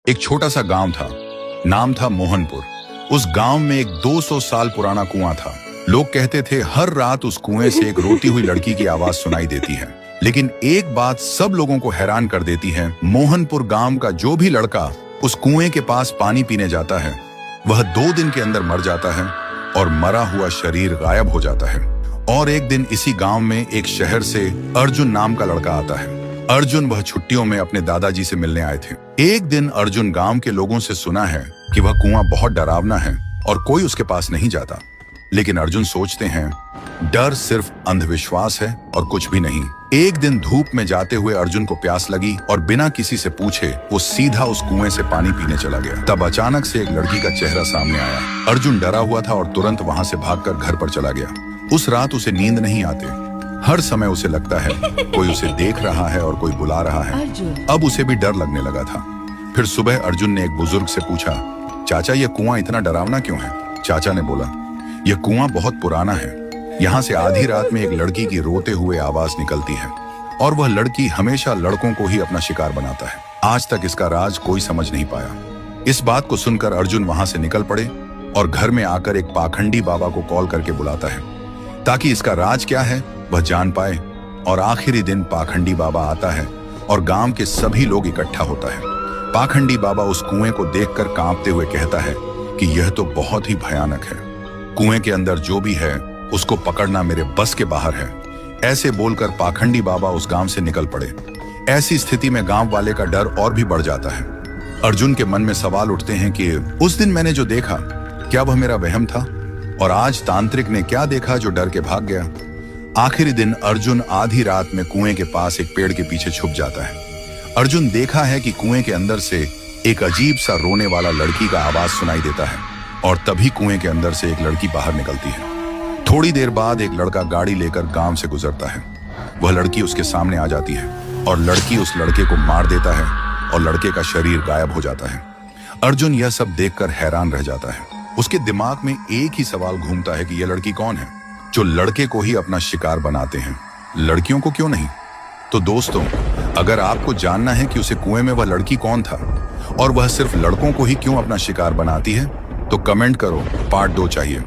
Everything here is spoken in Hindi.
एक छोटा सा गांव था। नाम था मोहनपुर। उस गांव में एक 200 साल पुराना कुआं था। लोग कहते थे हर रात उस कुएं से एक रोती हुई लड़की की आवाज सुनाई देती है। लेकिन एक बात सब लोगों को हैरान कर देती है, मोहनपुर गांव का जो भी लड़का उस कुएं के पास पानी पीने जाता है वह 2 दिन के अंदर मर जाता है और मरा हुआ शरीर गायब हो जाता है। और एक दिन इसी गांव में एक शहर से अर्जुन नाम का लड़का आता है। अर्जुन वह छुट्टियों में अपने दादाजी से मिलने आए थे। एक दिन अर्जुन गांव के लोगों से सुना है कि वह कुआं बहुत डरावना है और कोई उसके पास नहीं जाता। लेकिन अर्जुन सोचते हैं डर सिर्फ अंधविश्वास है और कुछ भी नहीं। एक दिन धूप में जाते हुए अर्जुन को प्यास लगी और बिना किसी से पूछे वो सीधा उस कुएं से पानी पीने चला गया। तब अचानक से एक लड़की का चेहरा सामने आया। अर्जुन डरा हुआ था और तुरंत वहां से भागकर घर पर चला गया। उस रात उसे नींद नहीं आती। हर समय उसे लगता है कोई उसे देख रहा है और कोई बुला रहा है। अब उसे भी डर लगने लगा था। फिर सुबह अर्जुन ने एक बुजुर्ग से पूछा, चाचा ये कुआं इतना डरावना क्यों है? चाचा ने बोला, यह कुआं बहुत पुराना है। यहाँ से आधी रात में एक लड़की की रोते हुए आवाज निकलती है और वह लड़की हमेशा लड़कों को ही अपना शिकार बनाता है। आज तक इसका राज कोई समझ नहीं पाया। इस बात को सुनकर अर्जुन वहां से निकल पड़े और घर में आकर एक पाखंडी बाबा को कॉल करके बुलाता है ताकि इसका राज क्या है वह जान पाए। और आखिरी दिन पाखंडी बाबा आता है और गांव के सभी लोग इकट्ठा होता है। पाखंडी बाबा उस कुएं को देखकर कांपते हुए कहता है कि यह तो बहुत ही भयानक है। कुएं के अंदर जो भी है उसको पकड़ना मेरे बस के बाहर है। ऐसे बोलकर पाखंडी बाबा उस गांव से निकल पड़े। ऐसी स्थिति में गांव वाले का डर और भी बढ़ जाता है। अर्जुन के मन में सवाल उठते हैं कि उस दिन मैंने जो देखा क्या वह मेरा वहम था, और आज तांत्रिक ने क्या देखा जो डर के भाग गया। आखिरी दिन अर्जुन आधी रात में कुएं के पास एक पेड़ के पीछे छुप जाता है। अर्जुन देखा है कि कुएं के अंदर से एक अजीब सा रोने वाला लड़की का आवाज सुनाई देता है और तभी कुएं के अंदर से एक लड़की बाहर निकलती है। थोड़ी देर बाद एक लड़का गाड़ी लेकर गांव से गुजरता है। वह लड़की उसके सामने आ जाती है और लड़की उस लड़के को मार देता है और लड़के का शरीर गायब हो जाता है। अर्जुन यह सब देखकर हैरान रह जाता है। उसके दिमाग में एक ही सवाल घूमता है कि यह लड़की कौन है जो लड़के को ही अपना शिकार बनाते हैं, लड़कियों को क्यों नहीं? तो दोस्तों, अगर आपको जानना है कि उसे कुएं में वह लड़की कौन था और वह सिर्फ लड़कों को ही क्यों अपना शिकार बनाती है तो कमेंट करो, पार्ट 2 चाहिए।